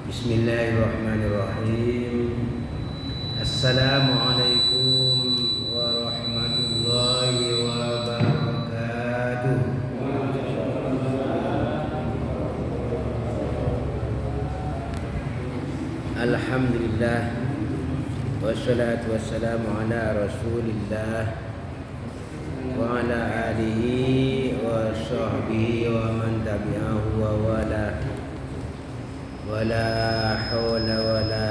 Bismillahirrahmanirrahim. Assalamualaikum warahmatullahi wabarakatuh. Alhamdulillah, wassalatu wassalamu ala rasulillah wa ala alihi wa sahbihi wa man tabi'ahu wa wala. Wala hawla wala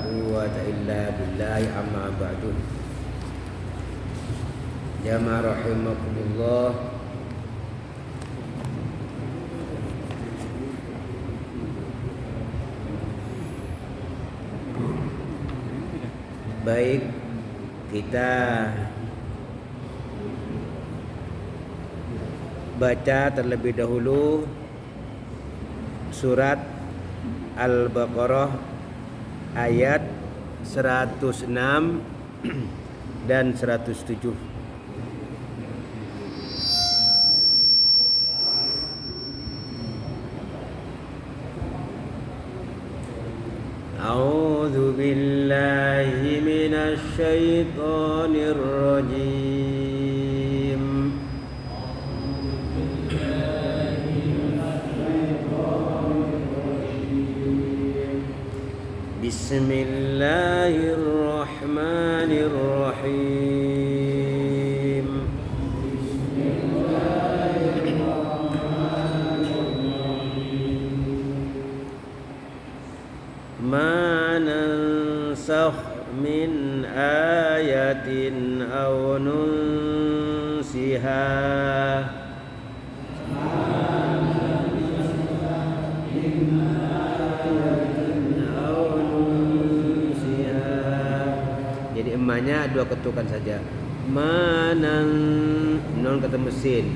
quwwata illa billahi, amma ba'du. Jamaah rahimakumullah. Baik, kita baca terlebih dahulu surat Al-Baqarah ayat 106 dan 107. A'udzu billahi minasy syaithanir rajim. Bismillahirrahmanirrahim. Ma nansakh min ayatin aw nunsiha Emaknya dua ketukan saja. Manan, non kata mesin,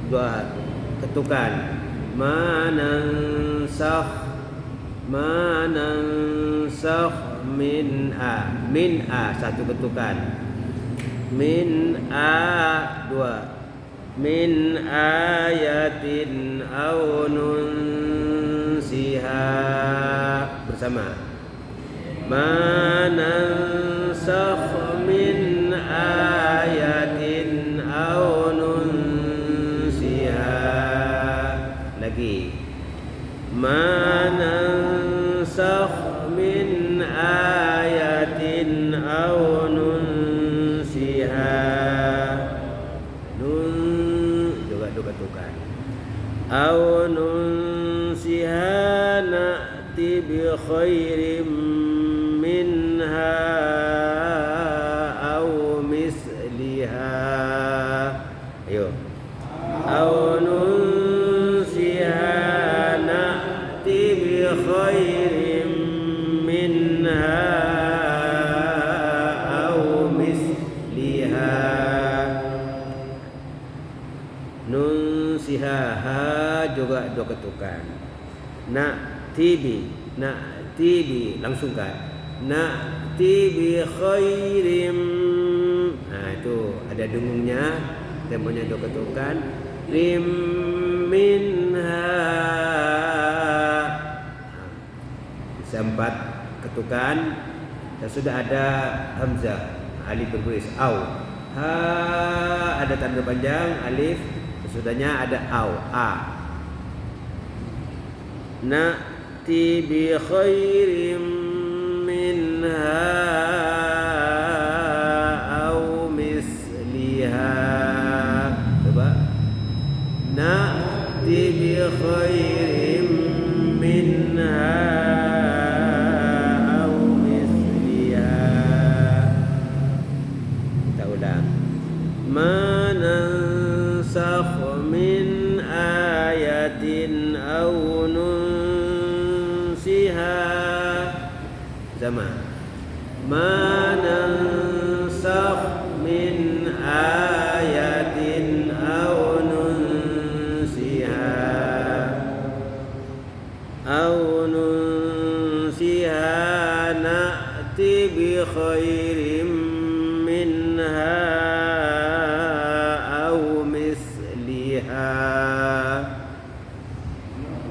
dua ketukan. Manansakh min a satu ketukan. Min a dua. Min ayatin aw nunsiha bersama. Manansakh min ayatin aw nunsiha. Lagi. Manansakh min ayatin aw nunsiha. Nun juga dua ketukan. Aw nunsiha na'ti bi khairim minha aw misliha. Ayo. Aw nunsiha na'ti bi khairim minha aw misliha. Nunsiha ha juga dua ketukan. Na'ti bi langsungkan. Na'ti bi khairim. Nah itu ada dengungnya, temponya dua ketukan. Rim minha. Bisa empat ketukan. Dan sudah ada hamzah, alif berbaris au. Ha ada tanda panjang alif, sesudahnya ada au a. Na'ti bi khairim minha aw misliha. Coba. Na'ti bi khairim minha aw misliha. Kita ulang. Ma nansakh min ayatin aw nunsiha. Sama. Ma nansakh min ayatin aw nunsiha na'ti bi khairim minha aw misliha.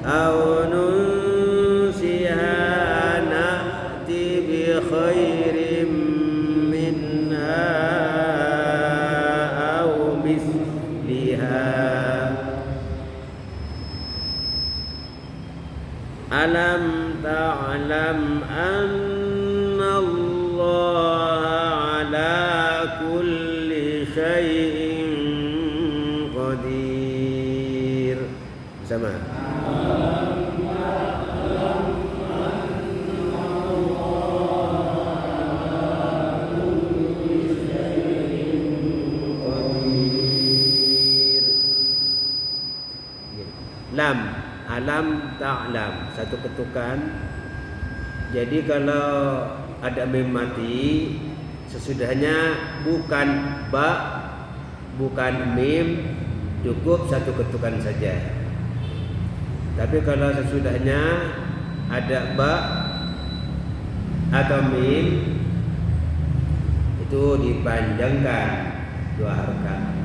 Aw nunsiha Alam ta'lam anna Allah ala kulli syai'in qadir. Sama. Lam, alam ta'lam, satu ketukan. Jadi kalau ada mim mati, sesudahnya bukan ba, bukan mim, cukup satu ketukan saja. Tapi kalau sesudahnya ada ba atau mim, itu dipanjangkan dua harakat.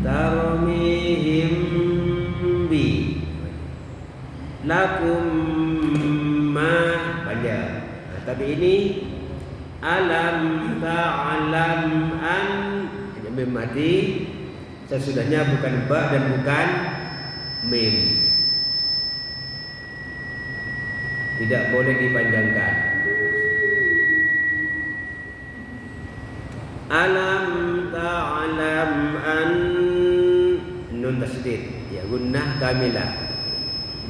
Tarmihim bi lakum ma panjang. Nah, tapi ini alam ta'lam an mim mati, sesudahnya bukan ba dan bukan mim, tidak boleh dipanjangkan. Alam ta'lam an nun tasdid, ya gunnah kamilah,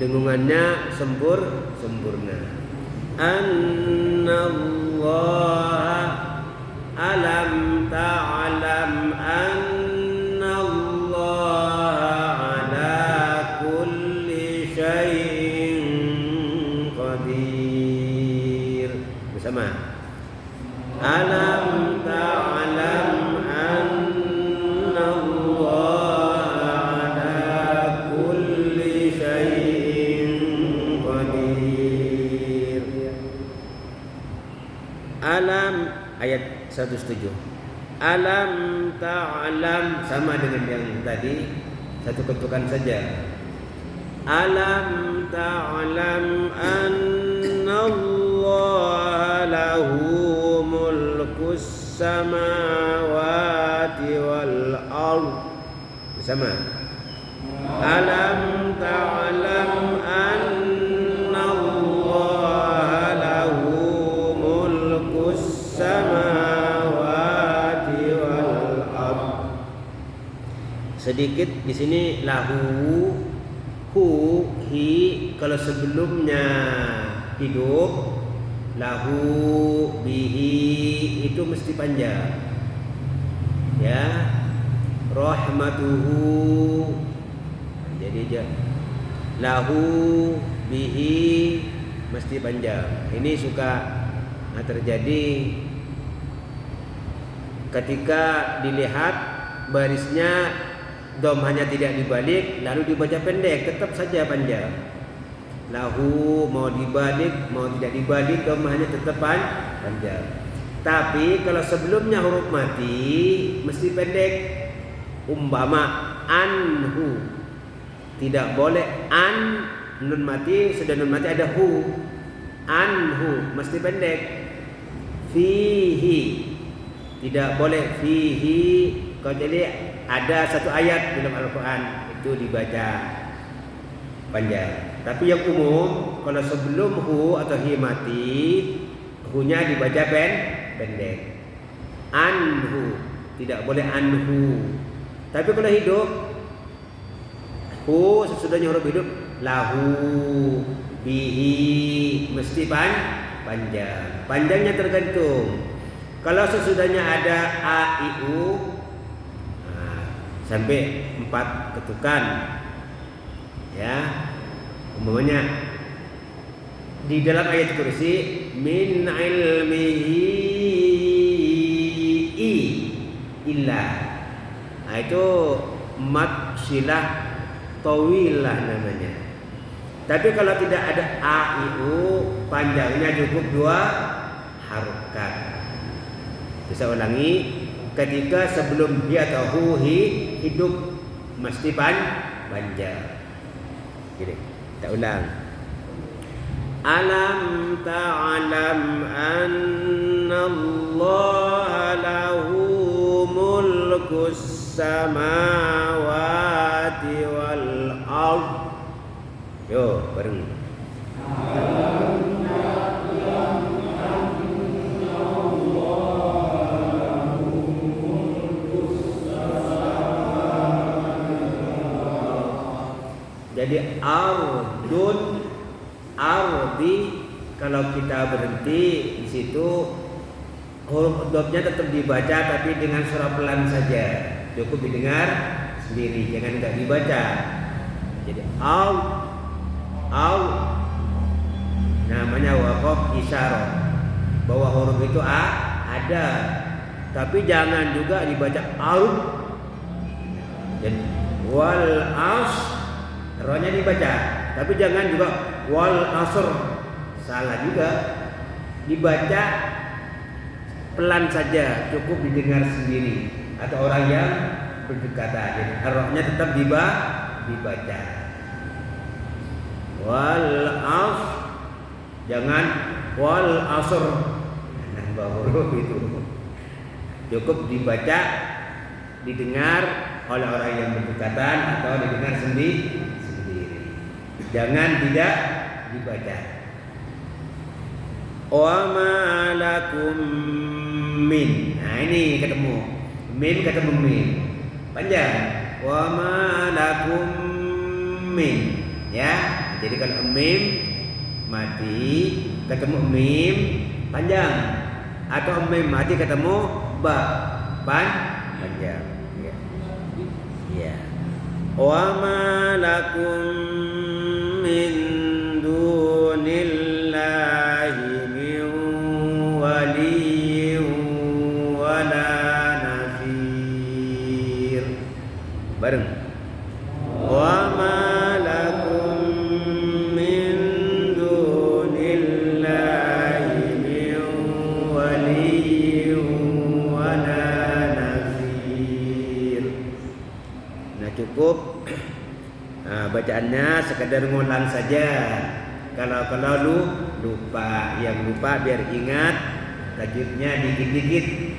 dengungannya sempurna. Annallah, alam ta'lam annallaha ala kulli syai'in qadir. Bersama. Alam ta'lam alam, ayat 107. Alam ta'lam, sama dengan yang tadi, satu ketukan saja. Alam ta'lam annallaha lahu mulkus samawati wal ardh. Bersama. Alam ta'lam annallaha lahu mulkus samawati wal ardh. Sedikit di sini lahu, hu, hi. Kalau sebelumnya hidup, lahu, bihi, itu mesti panjang. Ya, rahmatuhu. Jadi lahu, bihi mesti panjang. Ini suka terjadi ketika dilihat barisnya dom hanya tidak dibalik lalu dibaca pendek, tetap saja panjang. Lahu mau dibalik mau tidak dibalik dom hanya tetap panjang. Tapi kalau sebelumnya huruf mati mesti pendek. Umpama anhu, tidak boleh an nun mati, sudah nun mati ada hu. Anhu mesti pendek. Fihi, tidak boleh fihi kecuali ada satu ayat dalam Al-Quran itu dibaca panjang. Tapi yang umum kalau sebelum hu atau hi mati, hu-nya dibaca pendek. Anhu, tidak boleh anhu. Tapi kalau hidup, hu sesudahnya huruf hidup, lahu, bihi mesti panjang. Panjangnya tergantung. Kalau sesudahnya ada a, i, u, sampai 4 ketukan, ya, umpamanya di dalam ayat kursi min ilmihi illa, nah itu mat silah tawilah namanya. Tapi kalau tidak ada a, i, u, panjangnya cukup 2 harokat. Bisa ulangi, ketika sebelum hi atau hu, hi hidup mesti panjang. Gini, kita ulang. Alam ta'lam annallaha lahu mulkus samawati wal ardh. Yo, bareng. Jadi ardun, ardi, kalau kita berhenti di situ huruf dotnya tetap dibaca tapi dengan suara pelan saja, cukup didengar sendiri, jangan nggak dibaca. Jadi au, namanya waqaf isyarah bahwa huruf itu ada, tapi jangan juga dibaca au. Dan wal as, rohnya dibaca, tapi jangan juga wal asr, salah juga, dibaca pelan saja, cukup didengar sendiri atau orang yang berdekatan. Jadi rohnya tetap dibaca. Wal as, jangan wal asr, nambah huruf itu, cukup dibaca, didengar oleh orang yang berdekatan atau didengar sendiri. Jangan tidak dibaca. Wa ma lakum min. Nah ini ketemu mim, ketemu mim panjang. Wa ma lakum min, ya. Jadi kalau mim mati ketemu mim panjang, atau mim mati ketemu ba panjang, ya. Ya. Wa ma lakum min dunillahi min waliyyin wala nafir. Bareng. Wa ma lakum min dunillahi min waliyyin wala nafir. Nah cukup. Bacaannya sekadar ngulang saja. Kalau lu lupa, yang lupa biar ingat tajwidnya dikit-dikit,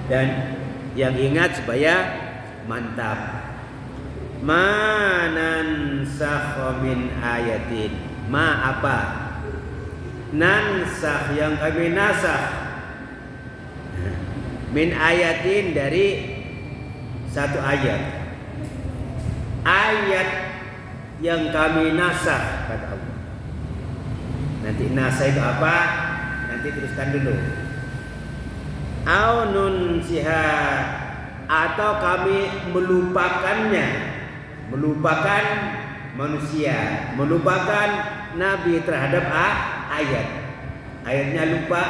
dan yang ingat supaya mantap. Ma nansakh min ayatin. Ma apa? Nansakh, yang kami nasakh. Min ayatin, dari satu ayat. Ayat yang kami nasakh, kata Allah. Nanti nasakh itu apa? Nanti teruskan dulu. Au nunsiha, atau kami melupakannya, melupakan manusia, melupakan Nabi terhadap ayat. Ayatnya lupa.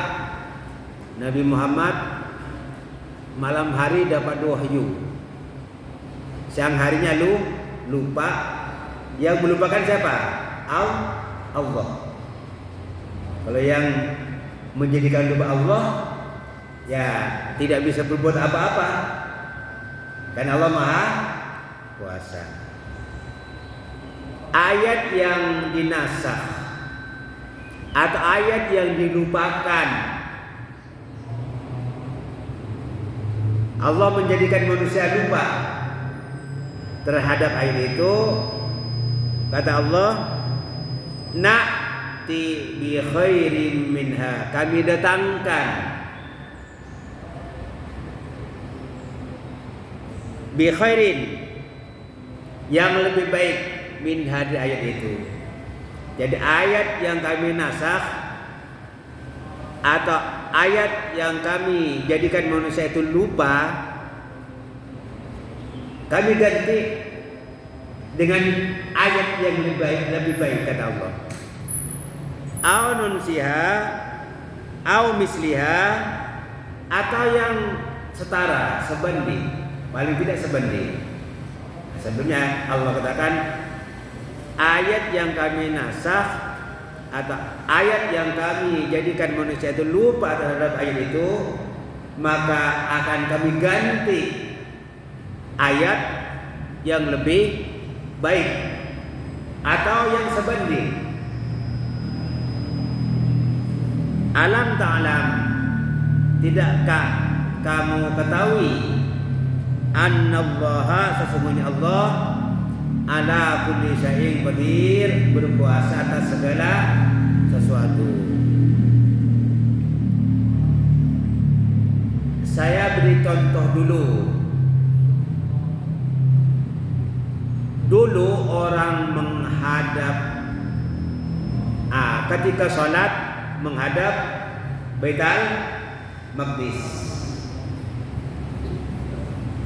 Nabi Muhammad malam hari dapat wahyu, siang harinya lupa. Yang melupakan siapa? Allah. Kalau yang menjadikan lupa Allah, ya tidak bisa berbuat apa-apa, karena Allah Maha Kuasa. Ayat yang dinasakh atau ayat yang dilupakan, Allah menjadikan manusia lupa terhadap ayat itu. Kata Allah, na'ti bi khairin minha, kami datangkan bi khairin, yang lebih baik minha, dari ayat itu. Jadi ayat yang kami nasakh atau ayat yang kami jadikan manusia itu lupa, kami ganti dengan ayat yang lebih baik, kata Allah. Au nunsiha, au misliha, atau yang setara, sebanding, paling tidak sebanding. Sebelumnya Allah katakan ayat yang kami nasakh atau ayat yang kami jadikan manusia itu lupa terhadap ayat itu, maka akan kami ganti ayat yang lebih baik atau yang sebanding. Alam ta'lam, tidakkah kamu ketahui, annallaha, sesungguhnya Allah, ala kulli syai'in qadir, berkuasa atas segala sesuatu. Saya beri contoh dulu. Dulu orang menghadap ketika sholat menghadap Baitul Maqdis.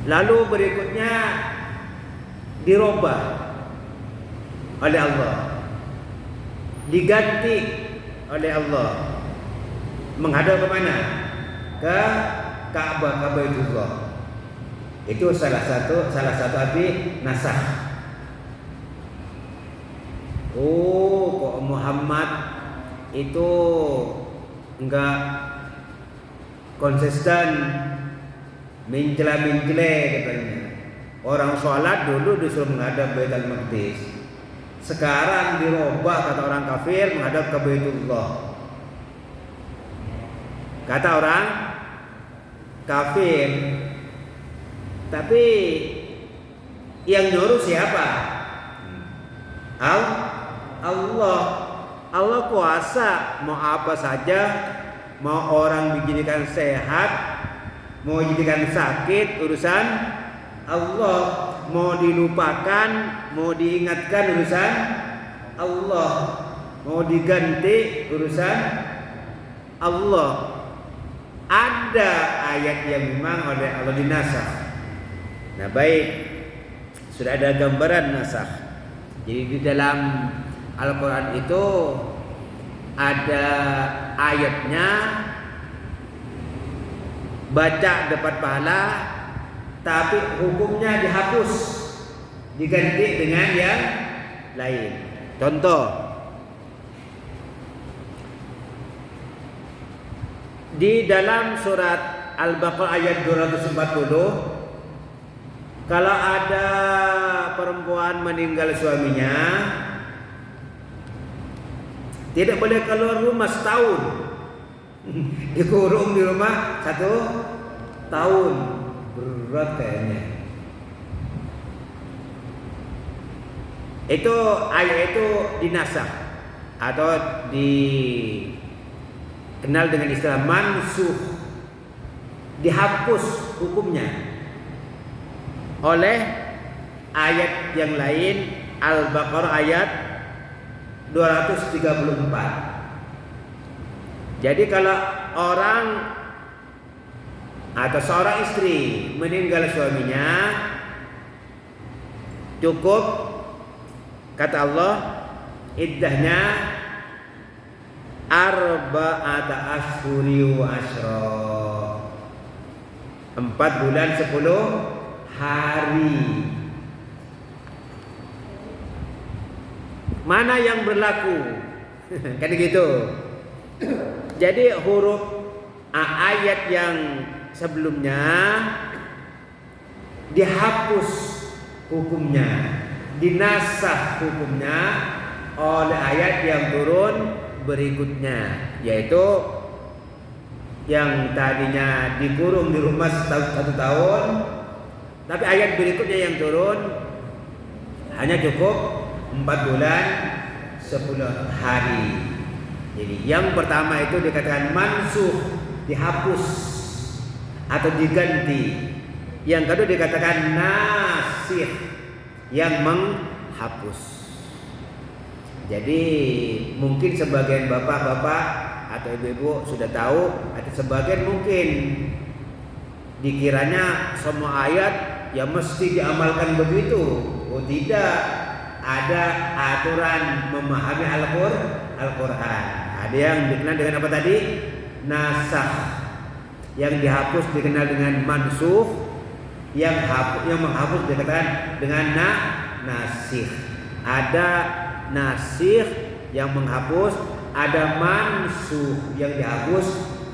Lalu berikutnya dirubah oleh Allah, diganti oleh Allah, menghadap ke mana? Ke Ka'bah, ke Baitullah. Itu salah satu arti nasakh. Oh, kok Muhammad itu enggak konsisten, mencela-mencela katanya. Orang sholat dulu disuruh menghadap Baitul Maqdis, sekarang dirubah kata orang kafir menghadap ke Baitullah. Kata orang kafir. Tapi yang nyuruh siapa? Allah. Allah kuasa mau apa saja, mau orang dijadikan sehat, mau dijadikan sakit, urusan Allah. Mau dilupakan, mau diingatkan, urusan Allah. Mau diganti, urusan Allah. Ada ayat yang memang oleh Allah dinasakh. Nah, baik, sudah ada gambaran nasakh. Jadi di dalam Al-Quran itu ada ayatnya, baca dapat pahala, tapi hukumnya dihapus, diganti dengan yang lain. Contoh, di dalam surat Al-Baqarah ayat 240, kalau ada perempuan meninggal suaminya, tidak boleh keluar rumah setahun. Dikurung di rumah 1 tahun. Berat kayaknya. Itu ayat itu dinasakh atau dikenal dengan istilah mansukh, dihapus hukumnya oleh ayat yang lain. Al-Baqarah ayat 234. Jadi kalau orang atau seorang istri meninggal suaminya, cukup kata Allah iddahnya arba'ata ashhuri wa asyra, 4 bulan 10 hari. Mana yang berlaku? Kan gitu. Jadi huruf ayat yang sebelumnya dihapus hukumnya, dinasakh hukumnya oleh ayat yang turun berikutnya, yaitu yang tadinya dikurung di rumah 1 tahun, tapi ayat berikutnya yang turun hanya cukup 4 bulan 10 hari. Jadi yang pertama itu dikatakan mansukh, dihapus atau diganti. Yang kedua dikatakan nasikh, yang menghapus. Jadi mungkin sebagian bapak-bapak atau ibu-ibu sudah tahu, atau sebagian mungkin dikiranya semua ayat ya mesti diamalkan begitu. Oh tidak, ada aturan memahami Al-Quran. Ada yang dikenal dengan apa tadi? Nasakh. Yang dihapus dikenal dengan mansukh. Yang menghapus dikatakan dengan nasikh. Ada nasikh yang menghapus, ada mansukh yang dihapus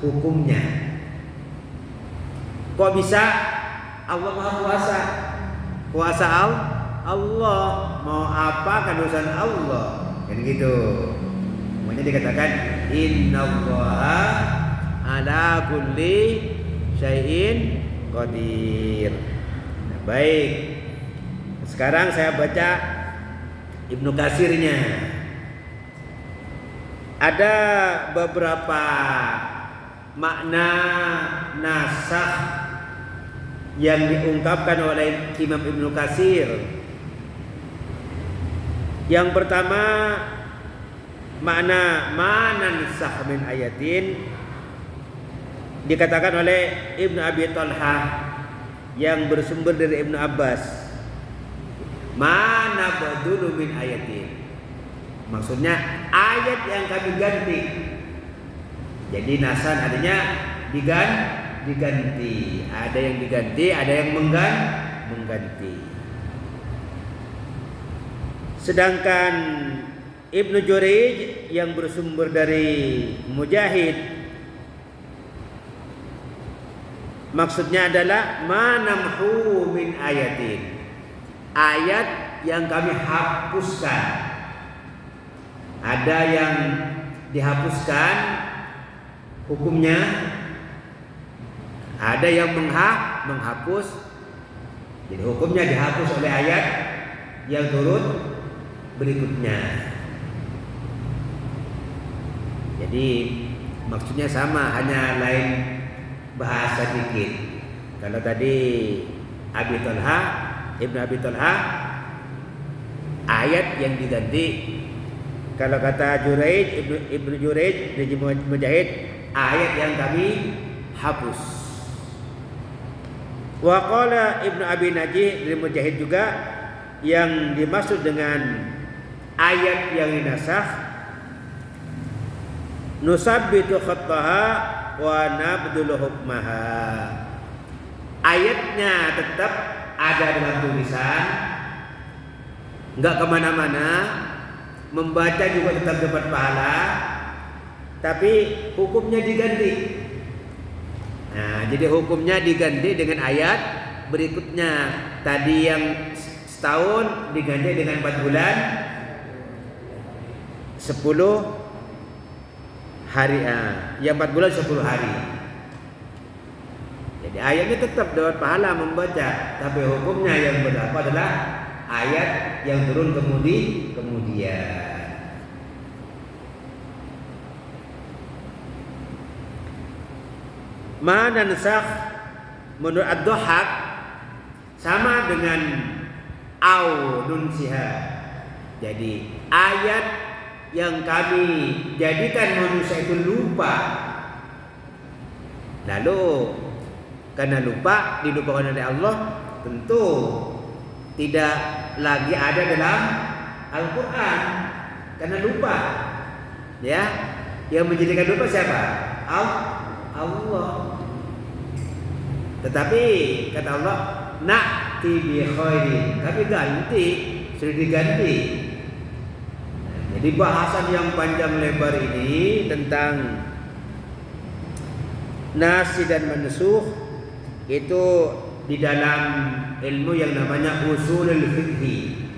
hukumnya. Kok bisa? Allah Maha Kuasa. Kuasa Allah, mau apa kan urusan Allah. Kan gitu. Makanya dikatakan innallaha ala kulli syai'in qadir. Nah, baik. Sekarang saya baca Ibnu Katsirnya. Ada beberapa makna nasakh yang diungkapkan oleh Imam Ibnu Katsir. Yang pertama, makna nansakh min ayatin dikatakan oleh Ibnu Abi Thalhah yang bersumber dari Ibnu Abbas. Mana badulu min ayatin. Maksudnya ayat yang kami ganti. Jadi nasan artinya diganti. Ada yang diganti, ada yang mengganti. Sedangkan Ibnu Jurayj yang bersumber dari Mujahid, maksudnya adalah manamhu min ayatin. Ayat yang kami hapuskan. Ada yang dihapuskan hukumnya, ada yang menghapus. Jadi hukumnya dihapus oleh ayat yang turun berikutnya. Jadi maksudnya sama, hanya lain bahasa dikit. Kalau tadi Ibnu Abi Thalhah ayat yang diganti. Kalau kata Ibnu Jurayj dari Mujahid, ayat yang kami hapus. Wa qala Ibnu Abi Najih dari Mujahid juga, yang dimaksud dengan ayat yang dinasakh, nusabbitu khattaha wa nabdulu hukmaha. Ayatnya tetap ada dalam tulisan, enggak kemana-mana, membaca juga tetap dapat pahala, tapi hukumnya diganti. Nah, jadi hukumnya diganti dengan ayat berikutnya. Tadi yang setahun diganti dengan 4 bulan 10 hari. Yang 4 bulan 10 hari. Jadi ayatnya tetap dapat pahala membaca, tapi hukumnya yang berlaku adalah ayat yang turun kemudian. Ma nansakh menurut Ad-Dhahhak sama dengan au nunsiha. Jadi ayat yang kami jadikan manusia itu lupa, lalu karena lupa, dilupakan oleh Allah, tentu tidak lagi ada dalam Al-Quran karena lupa. Ya, yang menjadikan lupa siapa? Allah. Tetapi kata Allah, na'ti bi khairin, kami ganti, sudah diganti. Jadi bahasan yang panjang lebar ini tentang nasih dan mansukh itu di dalam ilmu yang namanya usulul fiqh,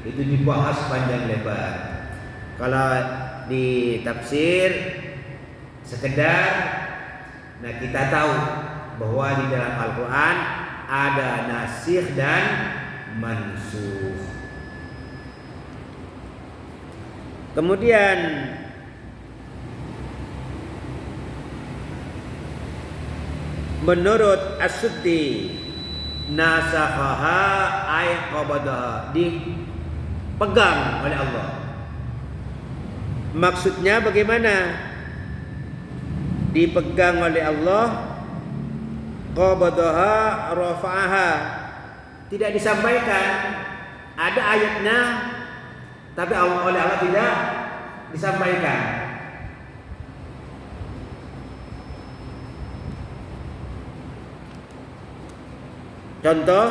itu dibahas panjang lebar. Kalau di tafsir sekedar, nah kita tahu bahwa di dalam Al-Quran ada nasikh dan mansukh. Kemudian menurut As-Suddi, nasakhaha ay qabadaha, dipegang oleh Allah. Maksudnya bagaimana? Dipegang oleh Allah, qabadaha rafa'aha, tidak disampaikan. Ada ayatnya tapi oleh Allah tidak disampaikan. Contoh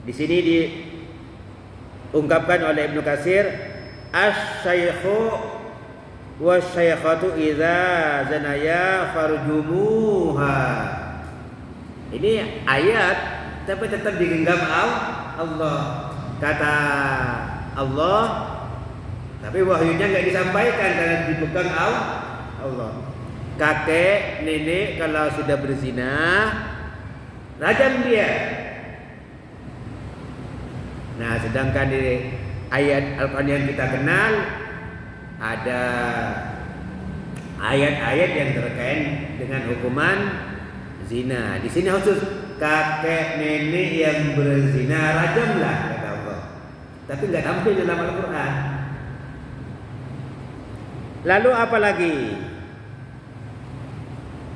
di sini diungkapkan oleh Ibnu Katsir, asy-syaikhu wasy-syaikhatu idza zanaya farjumuha. Ini ayat tapi tetap digenggam Allah. Kata Allah, tapi wahyunya enggak disampaikan karena dipegang Allah. Kakek, nenek kalau sudah berzina, rajam dia. Nah, sedangkan ayat Al-Quran yang kita kenal, ada ayat-ayat yang terkait dengan hukuman zina. Di sini khusus kakek nenek yang berzina rajamlah kata Allah. Tapi nggak tampil dalam Al-Quran. Lalu apa lagi?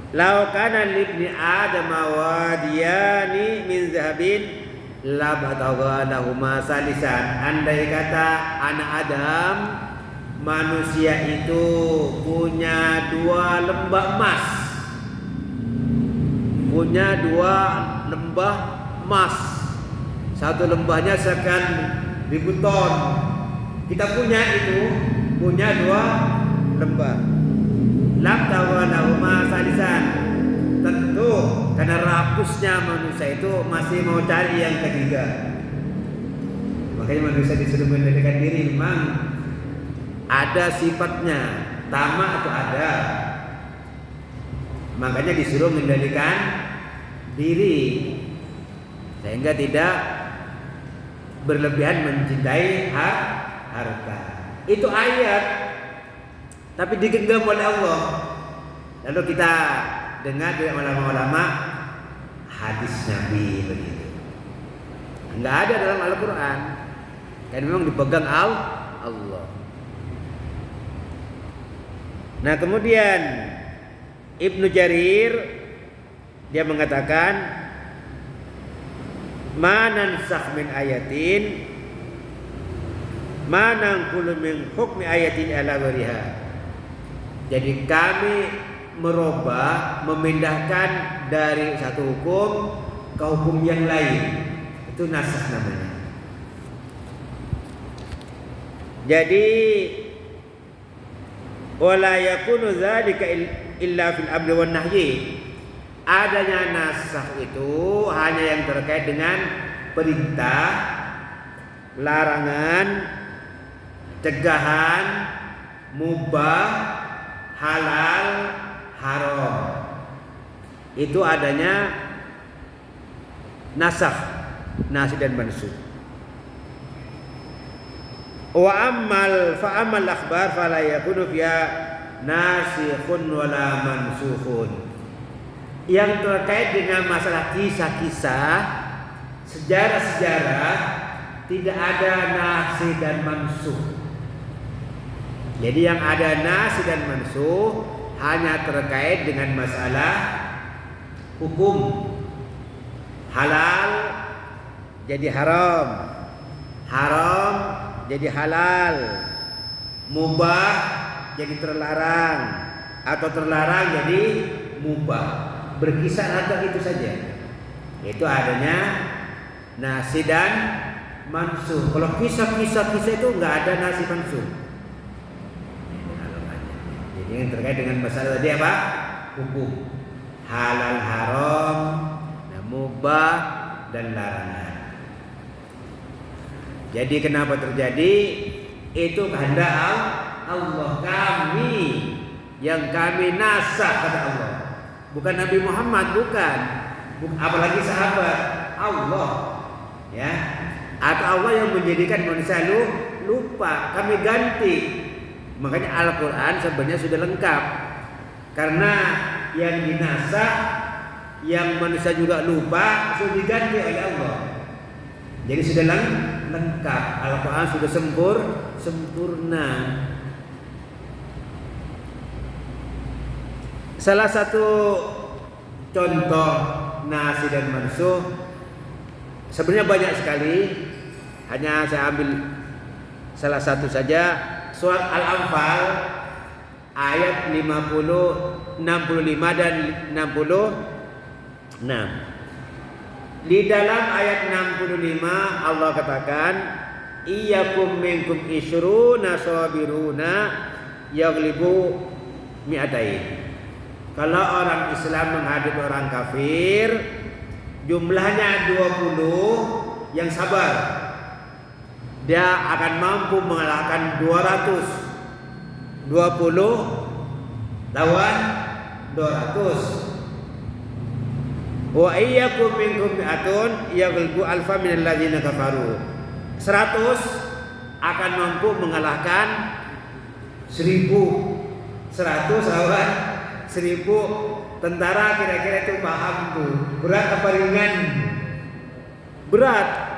Lau kana libni Adam wadiyani min zahabin labtagha lahuma salisan. Andai kata anak Adam, manusia itu punya 2 lembah emas. Punya 2 lembah emas. Satu lembahnya sekian ribu ton. Kita punya 2 lembah. Lam tawanahuma salisan. Tentu karena rakusnya manusia itu masih mau cari yang ketiga. Makanya manusia disuruh mendirikan diri. Memang ada sifatnya, tamak atau ada. Makanya disuruh mendirikan diri sehingga tidak berlebihan mencintai harta. Itu ayat, tapi digenggam oleh Allah. Lalu kita dengar dari ulama-ulama hadis Nabi begitu. Enggak ada dalam Al-Quran. Kan memang dipegang Allah. Nah, kemudian Ibnu Jarir dia mengatakan manansakh min ayatin mananqulu min hukmi ayatin ala wariha. Jadi kami merubah, memindahkan dari satu hukum ke hukum yang lain. Itu nasakh namanya. Jadi wala yakunu dzalika illa fil amri wan nahyi. Adanya nasakh itu hanya yang terkait dengan perintah, larangan, cegahan, mubah, halal, haram. Itu adanya nasakh, nasikh dan mansukh. Wa fa'amal akhbar fala yakunu fiha nasikhun wala mansukhun. Yang terkait dengan masalah kisah-kisah, sejarah-sejarah, tidak ada nasikh dan mansukh. Jadi yang ada nasikh dan mansukh hanya terkait dengan masalah hukum. Halal jadi haram, haram jadi halal, mubah jadi terlarang, atau terlarang jadi mubah. Berkisar atau itu saja. Itu adanya nasikh dan mansukh. Kalau kisah itu nggak ada nasikh mansukh. Jadi yang terkait dengan masalah tadi apa? Hukum, halal, haram, mubah dan larangan. Jadi kenapa terjadi? Itu kehendak Allah. Kami yang kami nasakh kata Allah. Bukan Nabi Muhammad, bukan. Apalagi sahabat. Allah, ya. Atau Allah yang menjadikan manusia lupa. Kami ganti. Makanya Al-Quran sebenarnya sudah lengkap. Karena yang dinasakh, yang manusia juga lupa, sudah diganti oleh Allah. Jadi sudah lengkap. Al-Quran sudah sempurna. Salah satu contoh nasikh dan mansukh sebenarnya banyak sekali. Hanya saya ambil salah satu saja. Surat Al-Anfal ayat 50, 65 dan 66. Di dalam ayat 65 Allah katakan iyyakum minkum isyruna sabiruna yaghlibu mi'atain. Kalau orang Islam menghadapi orang kafir, jumlahnya 20 yang sabar, dia akan mampu mengalahkan 200. 20 lawan 200. Wa iyyakum minkum mi'atun yaghlibu alfa minal ladzina kafaru. 100 akan mampu mengalahkan 1.000. 100 lawan 1.000 tentara, kira-kira itu paham tuh. Berat apa ringan? Berat.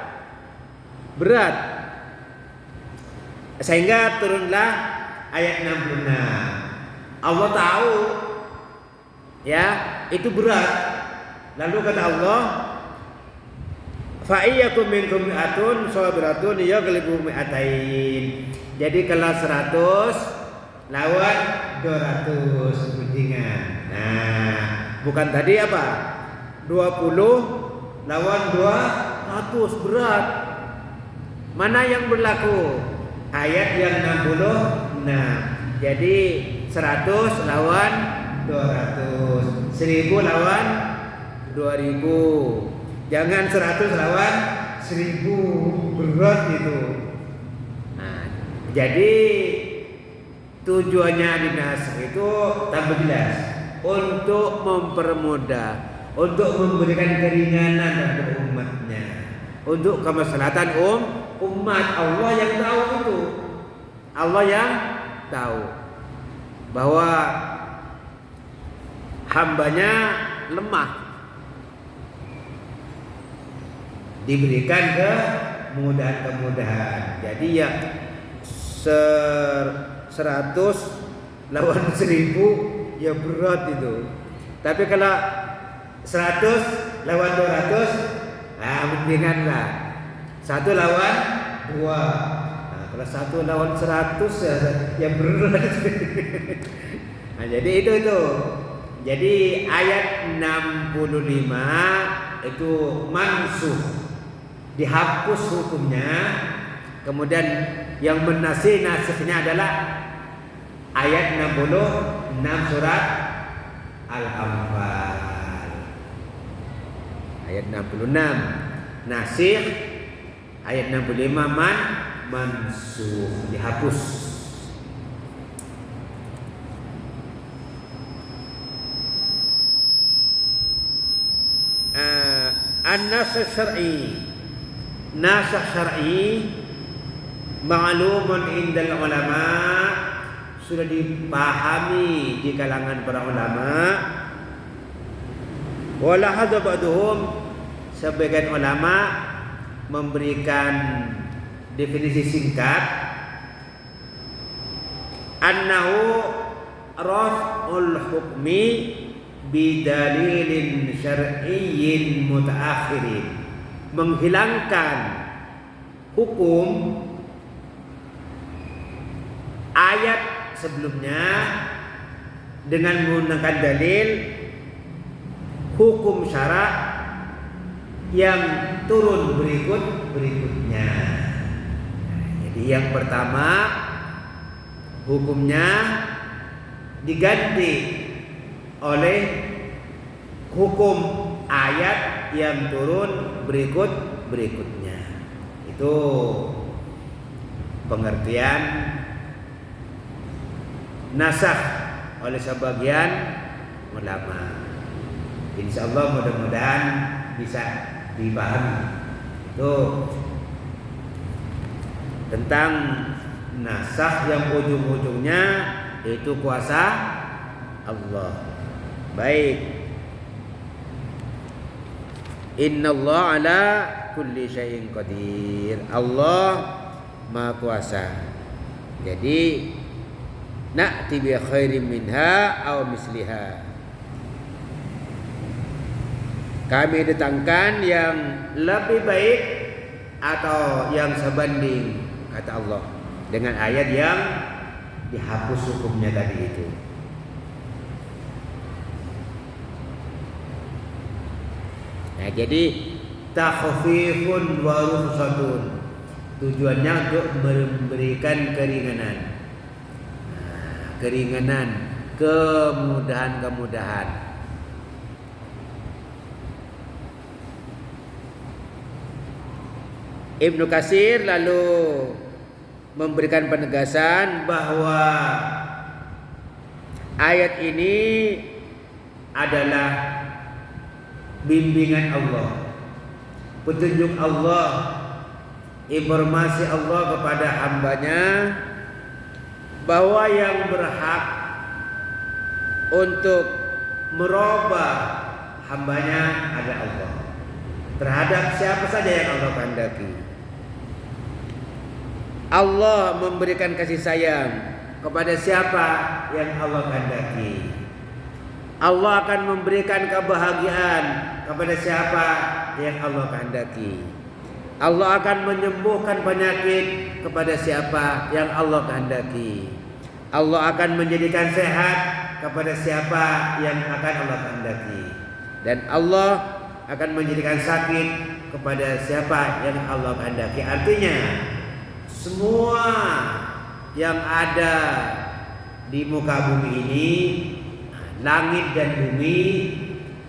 Sehingga turunlah ayat 66. Allah tahu ya itu berat. Lalu kata Allah, fa iyyakum minkum mi'atun sabiratun yaghlibu mi'atain. Jadi kalau 100 lawan 200 mendingan. Nah, bukan tadi apa? 20 lawan 200 berat. Mana yang berlaku? Ayat yang 66. Jadi 100 lawan 200, 1.000 lawan 2.000. Jangan 100 lawan 1.000, berat itu. Nah, jadi tujuannya dinas itu tambah jelas untuk mempermudah, untuk memberikan keringanan terhadap umatnya, untuk kemaslahatan umat. Allah yang tahu itu. Allah yang tahu bahwa hambanya lemah, diberikan kemudahan. Jadi ya 100 lawan 1.000 ya berat itu. Tapi kalau 100 lawan 200, mendingan lah 1 lawan 2. Nah, kalau 1 lawan 100 ya berat. Nah, jadi itu. Jadi ayat 65 itu mansukh, dihapus hukumnya. Kemudian yang nasikhnya adalah ayat 66 surat Al-Anfal. Ayat 66 nasikh, ayat 65 mansukh, dihapus. An-nasakh syar'i ma'lumun indal ulama, sudah dipahami di kalangan para ulama. Wala hadza ba'duhum, sebagian ulama memberikan definisi singkat, annahu raf'ul hukmi bidalilin syar'iyyin mutaakhirin, menghilangkan hukum ayat sebelumnya dengan menggunakan dalil hukum syarak yang turun berikutnya. Jadi yang pertama hukumnya diganti oleh hukum ayat yang turun berikutnya. Itu pengertian nasakh oleh sebagian ulama. Insyaallah mudah-mudahan bisa dipahami. Itu tentang nasakh yang ujung-ujungnya itu kuasa Allah. Baik. Innallaha ala kulli syai'in qadir. Allah Maha Kuasa. Jadi na'ti bi khairin minha aw misliha. Kami datangkan yang lebih baik atau yang sebanding, kata Allah, dengan ayat yang dihapus hukumnya tadi itu. Nah, jadi takhfifun wa rukhsatun, tujuannya untuk memberikan keringanan. Kemudahan. Ibnu Katsir lalu memberikan penegasan bahwa ayat ini adalah bimbingan Allah, petunjuk Allah informasi Allah kepada hambanya bahwa yang berhak untuk merubah hambanya adalah Allah. Terhadap siapa saja yang Allah kehendaki. Allah memberikan kasih sayang kepada siapa yang Allah kehendaki. Allah akan memberikan kebahagiaan kepada siapa yang Allah kehendaki. Allah akan menyembuhkan penyakit kepada siapa yang Allah kehendaki. Allah akan menjadikan sehat kepada siapa yang akan Allah kehendaki. Dan Allah akan menjadikan sakit kepada siapa yang Allah kehendaki. Artinya semua yang ada di muka bumi ini, langit dan bumi,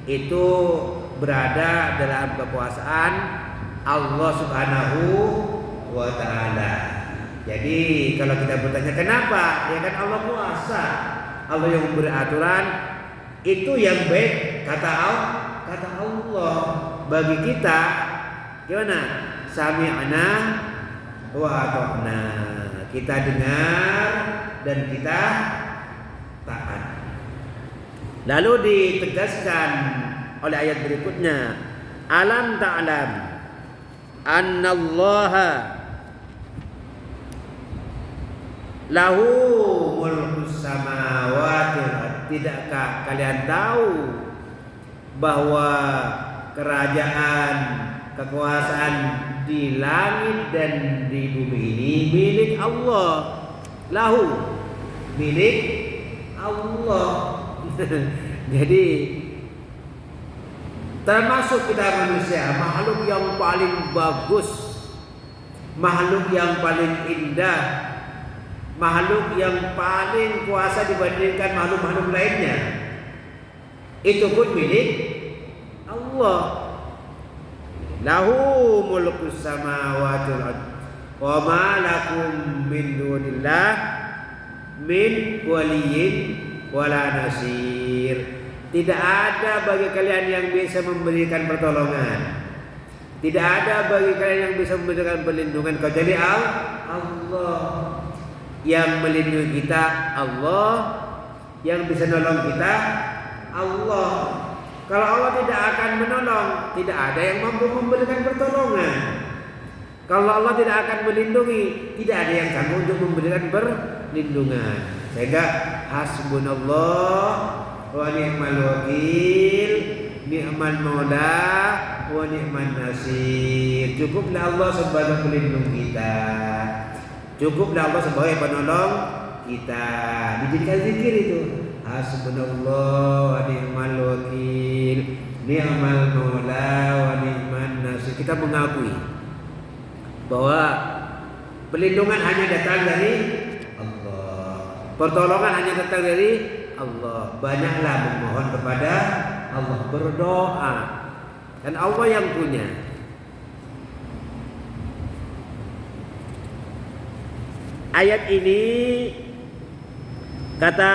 itu berada dalam kekuasaan Allah Subhanahu wa ta'ala. Jadi kalau kita bertanya kenapa, ya kan Allah kuasa, Allah yang memberi aturan, itu yang baik kata Allah. Bagi kita gimana? Sami'na wa ata'na. Kita dengar dan kita taat. Lalu ditegaskan oleh ayat berikutnya, alam ta'lam annallaha lahu mulkus samawati wal ardh. Tidakkah kalian tahu bahwa kerajaan, kekuasaan di langit dan di bumi ini milik Allah. Lahu, milik Allah. Jadi termasuk kita manusia, makhluk yang paling bagus, makhluk yang paling indah, makhluk yang paling kuasa dibandingkan makhluk-makhluk lainnya. Itu pun milik Allah. Lahu mulkus samawati wal ardh wa ma lakum min dunillah min waliyyin wala nasir. Tidak ada bagi kalian yang bisa memberikan pertolongan. Tidak ada bagi kalian yang bisa memberikan perlindungan kecuali Allah. Yang melindungi kita Allah, yang bisa nolong kita Allah. Kalau Allah tidak akan menolong, tidak ada yang mampu memberikan pertolongan. Kalau Allah tidak akan melindungi, tidak ada yang sanggup untuk memberikan perlindungan. Sehingga hasbunallah wa ni'mal wakil, ni'mal maula wa ni'man nasir. Cukuplah Allah sebagai pelindung kita. Cukuplah Allah sebagai penolong kita. Dijadikan zikir itu. Hasbunallah wa ni'mal wakil, ni'mal maula wa ni'man nasir. Kita mengakui bahwa perlindungan hanya datang dari Allah. Pertolongan hanya datang dari Allah. Banyaklah memohon kepada Allah, berdoa. Dan Allah yang punya. Ayat ini kata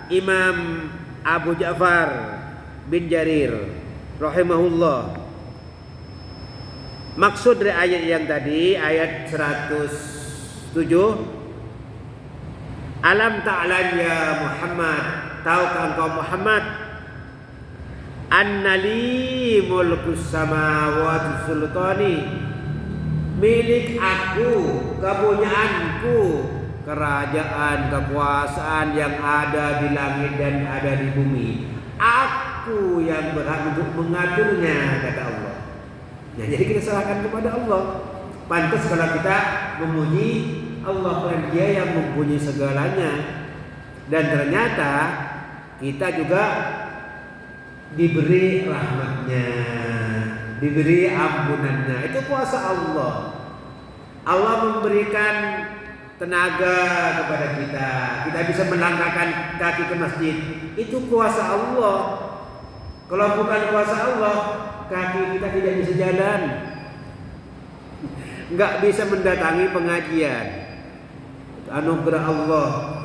Imam Abu Ja'far bin Jarir rahimahullah, maksud dari ayat yang tadi, ayat 107, alam ta'lam ya Muhammad, tahukah engkau Muhammad, annali mulkus samawati sultani, milik aku, kepunyaanku, kerajaan, kekuasaan yang ada di langit dan ada di bumi. Aku yang berhak untuk mengaturnya, kata Allah. Nah, jadi kita serahkan kepada Allah. Pantas kalau kita memuji Allah, karena Dia yang mempunyai segalanya. Dan ternyata kita juga diberi rahmatnya, diberi ampunannya. Itu kuasa Allah. Allah memberikan tenaga kepada kita. Kita bisa melangkahkan kaki ke masjid. Itu kuasa Allah. Kalau bukan kuasa Allah, kaki kita tidak bisa jalan, nggak bisa mendatangi pengajian. Anugerah Allah,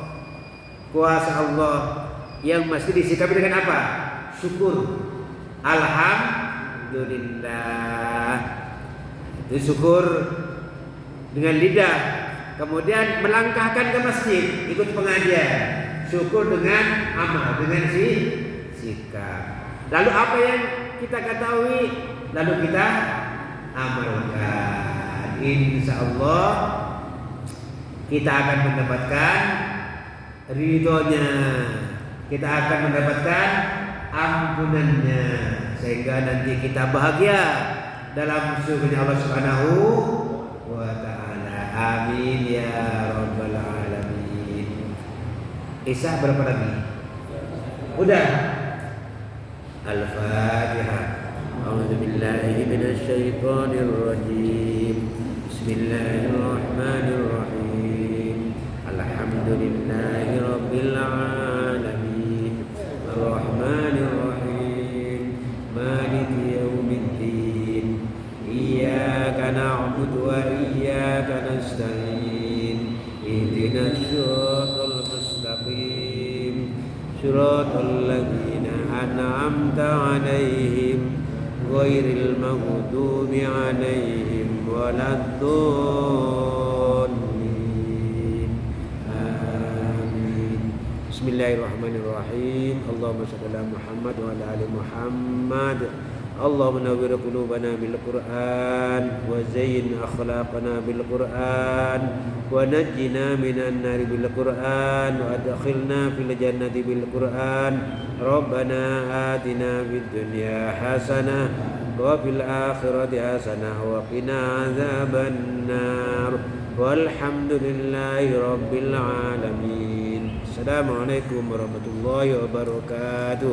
kuasa Allah yang mesti disikapi dengan apa? Syukur. Alhamdulillah. Itu syukur dengan lidah, kemudian melangkahkan ke masjid, ikut pengajian, syukur dengan amal, dengan sikap. Lalu apa yang kita ketahui, lalu kita amalkan. Insya Allah kita akan mendapatkan ridhonya, kita akan mendapatkan ampunannya, sehingga nanti kita bahagia dalam surga Allah Subhanahu wa ta'ala. Amin ya rabbal alamin. Isya berapa lagi? Udah. Al-Fatihah. A'udzu billahi minasy syaithanir rajim. Bismillahirrahmanirrahim. Alhamdulillahi rabbil alamin. Ar-Rahmanir Rahim. Maliki yaumiddin. Iyyaka na'budu wa iyyaka nasta'in. Ihdinas siratal mustaqim. Siratal ladzina an'amta 'alaihim ghairil maghdubi 'alaihim waladdallin. Amin. Bismillahirrahmanirrahim. Allahumma shalli ala Muhammad wa ala ali Muhammad. Allahumma nawwir qulubana bil Qur'an wa zayyin akhlaqana bil Qur'an wa najjina minan nari bil Qur'an wa adkhilna fil jannati bil Qur'an. Rabbana atina fid dunya hasanah wa fil akhirati hasanah wa qina azaban nar. Walhamdulillahi rabbil alamin. Assalamualaikum warahmatullahi wabarakatuh.